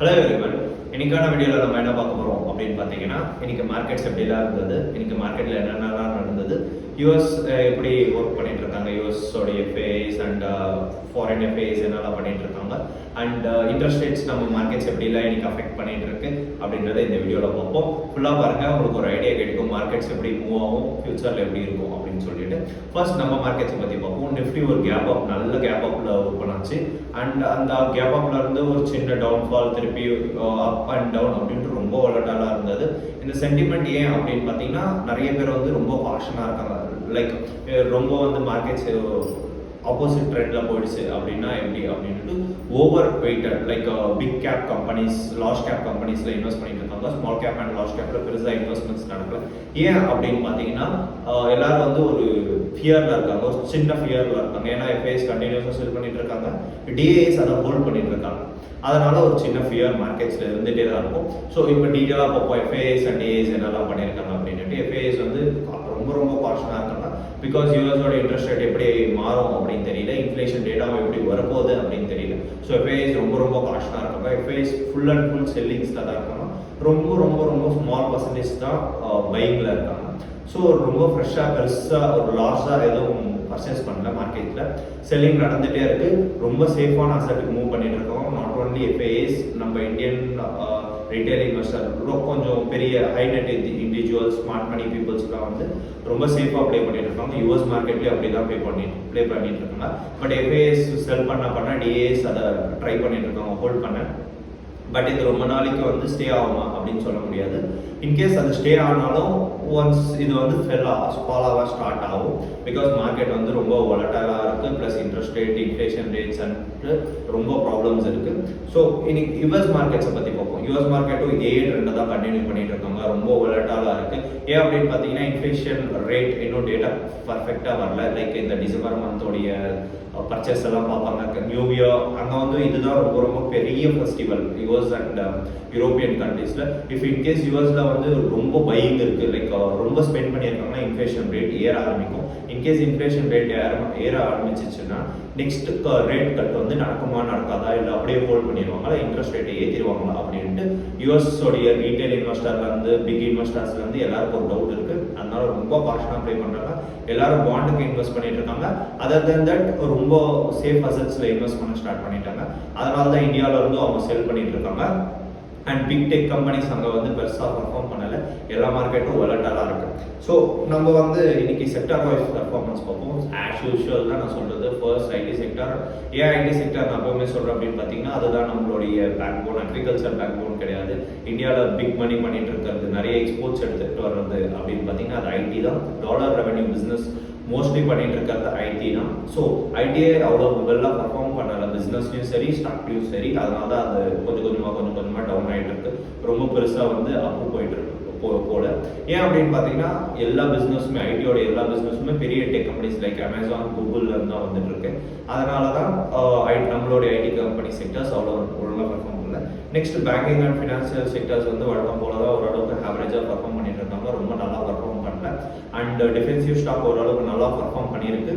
Hello everyone, இன்னைக்கான வீடியோவில் நம்ம என்ன பார்க்க போகிறோம் அப்படின்னு பார்த்தீங்கன்னா, இன்னைக்கு மார்க்கெட்ஸ் எப்படிலாம் இருந்தது, இன்னைக்கு மார்க்கெட்டில் என்னென்னலாம் நடந்தது, யூஎஸ் எப்படி ஒர்க் பண்ணிட்டு இருக்காங்க, யூஎஸோடைய எஃப்ஐஸ் அண்ட் ஃபாரின் எஃப்ஐஸ் என்னெல்லாம் பண்ணிட்டு இருக்காங்க, அண்ட் இன்ட்ரெஸ்ட் ரேட்ஸ் நம்ம மார்க்கெட்ஸ் எப்படிலாம் இன்னைக்கு அஃபெக்ட் பண்ணிட்டு இருக்கு அப்படின்றத இந்த வீடியோவில் பார்ப்போம். ஃபுல்லாக பாருங்கள், உங்களுக்கு ஒரு ஐடியா கிடைக்கும் மார்க்கெட்ஸ் எப்படி மூவ் ஆகும், ஃபியூச்சரில் எப்படி இருக்கும் அப்படின்னு சொல்லிட்டு. ஃபர்ஸ்ட் நம்ம மார்க்கெட்ஸை பற்றி பார்ப்போம். நிஃப்டி ஒரு கேப் அப், நல்ல கேப் அப்பில் ஓப்பன் ஆச்சு. அண்ட் அந்த கேப் அப்ல இருந்து ஒரு சின்ன டவுன்ஃபால், திருப்பி அப் அண்ட் டவுன் அப்படின்ட்டு ரொம்ப வாலட்டாலாக இருந்தது. இந்த சென்டிமெண்ட் ஏன் அப்படின்னு பார்த்தீங்கன்னா, நிறைய பேர் வந்து ரொம்ப காஷனாக இருக்காங்க. லைக் ரொம்ப வந்து மார்க்கெட்ஸ் ஆப்போசிட் ட்ரெண்ட்ல போயிடுச்சு அப்படின்னா எப்படி அப்படின்ட்டு over weighted like big cap companies, large cap கம்பெனிஸ்ல இன்வெஸ்ட் பண்ணிட்டு இருக்காங்க. ஸ்மால் கேப் அண்ட் லார்ஜ் கேப்ல பெருசாக இன்வெஸ்ட்மெண்ட்ஸ் நடக்கல. ஏன் அப்படின்னு பார்த்தீங்கன்னா, எல்லாரும் வந்து ஒரு ஃபியர்ல இருக்காங்க, ஒரு சின்ன ஃபியர்ல இருக்காங்க. ஏன்னா எஃப்ஐஎஸ் கண்டினியூஸாக செல் பண்ணிட்டு இருக்காங்க, டிஏஎஸ் அதை ஹோல்ட் பண்ணிட்டு இருக்காங்க. அதனால ஒரு சின்ன ஃபியர் மார்க்கெட்ஸ்ல இருந்துகிட்டே தான் இருக்கும். ஸோ இப்போ டீட்டெயிலாக பார்ப்போம் எஃப்ஐஎஸ் அண்ட் டிஏஎஸ் என்னெல்லாம் பண்ணியிருக்காங்க அப்படின்ட்டு. எஃப்ஐஎஸ் வந்து ரொம்ப ரொம்ப காஷனாக இருக்காங்க. பிகாஸ் யூஎஸோட இன்ட்ரெஸ்ட் ரேட் எப்படி மாறும் அப்படின்னு தெரியல, இன்ஃப்ளேஷன் டேட்டாவும் எப்படி வரப்போகுது அப்படின்னு தெரியல. ஸோ எஃப்ஐஎஸ் ரொம்ப ரொம்ப காஷனாக இருக்காங்க. எஃப்ஐஎஸ் ஃபுல் அண்ட் ஃபுல் செல்லிங்ஸில் தான் இருக்காங்க. ரொம்ப ரொம்ப ரொம்ப ஸ்மால் பர்சன்டேஜ் தான் பையிங்கில் இருக்காங்க. ஸோ ரொம்ப ஃப்ரெஷ்ஷாக பெருசாக ஒரு லார்ஜாக எதுவும் பர்ச்சேஸ் பண்ணல. மார்க்கெட்டில் செல்லிங் நடந்துகிட்டே இருக்கு. ரொம்ப சேஃபான அசட்டுக்கு மூவ் பண்ணிட்டு இருக்கோம். நாட் ஓன்லி எஃப்ஐஎஸ், நம்ம இந்தியன் ரீட்டைல் இன்வெஸ்டர், கொஞ்சம் பெரிய high net individuals, smart money பீப்புள்ஸ்லாம் வந்து ரொம்ப சேஃபாக ப்ளே பண்ணிட்டு இருக்காங்க. யூஎஸ் மார்க்கெட்லேயே அப்படி தான் ப்ளே பண்ணிட்டு இருக்காங்க. பட் எஃப்ஐஎஸ் செல் பண்ண டிஏஎஸ் அதை ட்ரை பண்ணிட்டு இருக்காங்க ஹோல்ட் பண்ண. பட் இது ரொம்ப நாளைக்கு வந்து ஸ்டே ஆகுமா அப்படின்னு சொல்ல முடியாது. இன்கேஸ் அது ஸ்டே ஆனாலும் ஒன்ஸ் இது வந்து ஃபாலாக ஸ்டார்ட் ஆகும். பிகாஸ் மார்க்கெட் வந்து ரொம்ப வாலட்டாலாக இருக்குது. Plus interest rate, inflation rates and ரொம்ப ப்ராப்ளம்ஸ் இருக்குது. ஸோ இன்னைக்கு யூஎஸ் மார்க்கெட்ஸை பற்றி பார்ப்போம். யூஎஸ் மார்க்கெட்டும் இதே ட்ரெண்டை தான் கண்டினியூ பண்ணிட்டு இருக்காங்க. ரொம்ப வாலட்டாலாக இருக்குது. ஏன் அப்படின்னு பார்த்தீங்கன்னா, இன்ஃப்ளேஷன் ரேட் இன்னும் டேட்டா பர்ஃபெக்டாக வரல. லைக் இந்த டிசம்பர் மந்தோடைய பர்ச்சேஸ் எல்லாம் பார்ப்பாங்க. நியூ இயர் அங்கே வந்து இதுதான் ரொம்ப ரொம்ப பெரிய ஃபெஸ்டிவல் யூஎஸ் அண்ட் யூரோப்பியன் கண்ட்ரீஸில். இஃப் இன்கேஸ் யூஎஸ்ல வந்து ரொம்ப பையிங் இருக்குது, லைக் ரொம்ப ஸ்பெண்ட் பண்ணியிருக்காங்கன்னா இன்ஃப்ளேஷன் ரேட் ஏற ஆரம்பிக்கும். இன்கேஸ் இன்ஃப்ளேஷன் ரேட் ஏற ஆரம்பிச்சிச்சுன்னா நெக்ஸ்ட் ரேட் கட் வந்து நடக்குமா நடக்காதா, இல்லை அப்படியே ஹோல்ட் பண்ணிடுவாங்களா, இன்ட்ரெஸ்ட் ரேட்டை ஏற்றிடுவாங்களா அப்படின்ட்டு யூஎஸ்ஸோடைய ரீட்டைல் இன்வெஸ்டர்லேருந்து பிக் இன்வெஸ்டர்ஸ்லேருந்து எல்லாருக்கும் ஒரு டவுட் இருக்குது. அதனால ரொம்ப காஷனாக ப்ளே பண்ணுறாங்க. எல்லாரும் பாண்டுக்கு இன்வெஸ்ட் பண்ணிட்டு இருக்காங்க. அதர் தென் தட் ரொம்ப சேஃப் அசட்ஸில் இன்வெஸ்ட் பண்ண ஸ்டார்ட் பண்ணிட்டாங்க. அதனால தான் இந்தியாவில் இருந்து அவங்க செல் பண்ணிட்டு இருக்காங்க. அண்ட் பிக் டெக் கம்பெனிஸ் அங்கே வந்து பெருசாக பர்ஃபார்ம் பண்ணலை. எல்லா மார்க்கெட்டும் வாலட்டாலாக இருக்குது. ஸோ நம்ம வந்து இன்னைக்கு செக்டார் வைஸ் பர்ஃபார்மன்ஸ் பார்ப்போம். ஆஸ் யூஷுவல் தான் நான் சொல்கிறது. First IT sector. ஏன் ஐடி செக்டார் நான் எப்பவுமே சொல்கிறேன் அப்படின்னு பார்த்தீங்கன்னா, அதுதான் நம்மளுடைய backbone. Agriculture backbone கிடையாது. இந்தியாவில் பிக் மணி பண்ணிட்டு இருக்கிறது, நிறைய எக்ஸ்போர்ட்ஸ் எடுத்துகிட்டு வர்றது அப்படின்னு பார்த்தீங்கன்னா அது ஐடி தான். டாலர் ரெவன்யூ பிஸ்னஸ் மோஸ்ட்லி பண்ணிட்டு இருக்கிறது ஐடி தான். ஸோ ஐடியே அவ்வளோ வெல்லாக பர்ஃபார்ம் பண்ணல, பிஸ்னஸ்லையும் சரி ஸ்டாக்லையும் சரி. அதனால தான் அது கொஞ்சம் கொஞ்சமாக டவுன் ஆகிட்டு இருக்கு. ரொம்ப பெருசாக வந்து அப்பு போயிட்டு இருக்கு போல. ஏன் அப்படின்னு பார்த்தீங்கன்னா, எல்லா பிஸ்னஸுமே ஐடியோட எல்லா பிஸ்னஸுமே பெரிய டெக் கம்பெனிஸ் லைக் அமேசான், கூகுள்ல இருந்து தான் வந்துட்டு இருக்கு. அதனால தான் நம்மளுடைய ஐடி கம்பெனி செக்டர்ஸ் அவ்வளோ ஒழுங்காக பர்ஃபார்ம் பண்ணல. Next banking and financial sectors வந்து வழக்கம் போல தான் ஓரளவுக்கு ஆவரேஜாக பர்ஃபார்ம் பண்ணிட்டு இருக்காங்க. ரொம்ப நல்லா பர்ஃபார்ம் பண்ணல. அண்ட் டிஃபென்சிவ் ஸ்டாக் ஓரளவுக்கு நல்லா பர்ஃபார்ம் பண்ணியிருக்கு.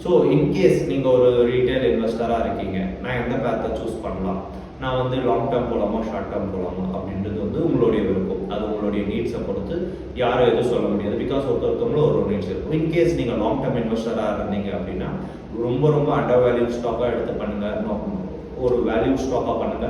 ஸோ இன்கேஸ் நீங்கள் ஒரு ரீட்டைல் இன்வெஸ்டராக இருக்கீங்க, நான் எந்த பேத்தை சூஸ் பண்ணலாம், நான் வந்து லாங் டேர்ம் போகலாமா ஷார்ட் டேர்ம் போகலாமா அப்படின்றது வந்து உங்களுடைய விருப்பம். அது உங்களுடைய நீட்ஸை பொறுத்து யாரும் எதுவும் சொல்ல முடியாது. பிகாஸ் ஒருத்தவங்களும் ஒரு நீட்ஸ் இருக்கும். இன்கேஸ் நீங்கள் லாங் டேர்ம் இன்வெஸ்டராக இருந்தீங்க அப்படின்னா ரொம்ப அண்டர் வேல்யூ ஸ்டாக்காக எடுத்து பண்ணுங்க. ஒரு வேல்யூ ஸ்டாக்காக பண்ணுங்க.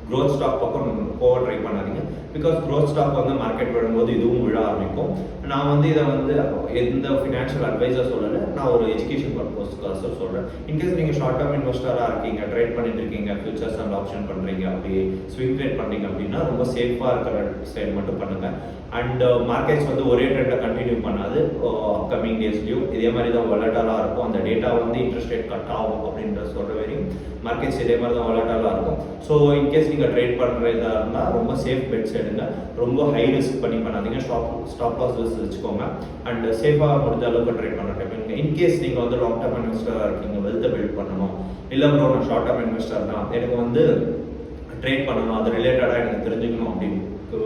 க்ரோத் ஸ்டாக் பக்கம் போக ட்ரை பண்ணாதீங்க. பிகாஸ் க்ரோத் ஸ்டாக் வந்து மார்க்கெட் வரும்போது இதுவும் விழ ஆரம்பிக்கும். நான் வந்து இதை வந்து எந்த ஃபினான்ஷியல் அட்வைஸாக சொல்லலை, நான் ஒரு எஜுகேஷன் பர்பஸ்க்காக சொல்கிறேன். இன்கேஸ் நீங்கள் ஷார்ட் டேர்ம் இன்வெஸ்டராக இருக்கீங்க, ட்ரேட் பண்ணிட்டு இருக்கீங்க, ஃபியூச்சர்ஸ் அண்ட் ஆப்ஷன் பண்ணுறீங்க, அப்படி ஸ்விங் ட்ரேட் பண்ணுறீங்க அப்படின்னா ரொம்ப சேஃபாக இருக்கிற சைடு மட்டும் பண்ணுங்கள். அண்ட் மார்க்கெட்ஸ் வந்து ஒரே ட்ரெண்டை கண்டினியூ பண்ணாது. அப்கமிங் டேஸ்லையும் இதே மாதிரி தான் வாலட்டாலாக இருக்கும். அந்த டேட்டா வந்து இன்ட்ரெஸ்ட் ரேட் கட் ஆகும் அப்படின்ற சொல்கிற வரையும் மார்க்கெட்ஸ் இதே மாதிரி தான் வாலட்டாலாக இருக்கும். ஸோ இன்கேஸ் நீங்கள் ட்ரேட் பண்ணுறதா இருந்தால் ரொம்ப சேஃப் பெட்ஸ் எடுங்க. ரொம்ப ஹை ரிஸ்க் பண்ணி பண்ணாதீங்க. ஸ்டாப் லாஸ் வச்சுக்கோங்க. அண்ட் சேஃபாக முடிஞ்ச அளவுக்கு ட்ரேட் பண்ண ட்ரை பண்ணுங்க. இன்கேஸ் நீங்கள் வந்து லாங் டேர்ம் இன்வெஸ்டராக இருக்கீங்க, வெல்த்தை பில்ட் பண்ணணும், இல்லை ப்ரோ நான் ஷார்ட் டேர்ம் இன்வெஸ்டர் தான், எனக்கு வந்து ட்ரேட் பண்ணணும், அது ரிலேட்டடாக எனக்கு தெரிஞ்சுக்கணும் அப்படின்னு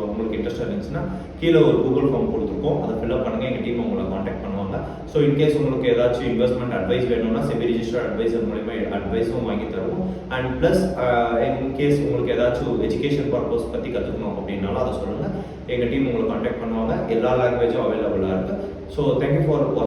உங்களுக்கு இன்ட்ரெஸ்ட் இருந்துச்சுன்னா கீழே ஒரு கூகுள் ஃபார்ம் கொடுத்துருக்கோம். அதை ஃபில்அப் பண்ணுங்கள். எங்கள் டீம் உங்களை காண்டாக்ட் பண்ணுவாங்க. பண்ணுவாங்க. ஸோ இன்கேஸ் உங்களுக்கு ஏதாச்சும் இன்வெஸ்ட்மெண்ட் அட்வைஸ் வேணும்னா செபி ரிஜிஸ்டர்ட் அட்வைசர் மூலமா அட்வைஸும் வாங்கி தருவோம். அண்ட் ப்ளஸ் இன்கேஸ் உங்களுக்கு ஏதாச்சும் எஜுகேஷன் பர்பஸ் பற்றி கற்றுக்கணும் அப்படின்னாலும் அதை சொல்லுங்கள். எங்கள் டீம் உங்களை காண்டாக்ட் பண்ணுவாங்க. எல்லா லாங்குவேஜும் அவைலபிளாக இருக்குது. So thank you for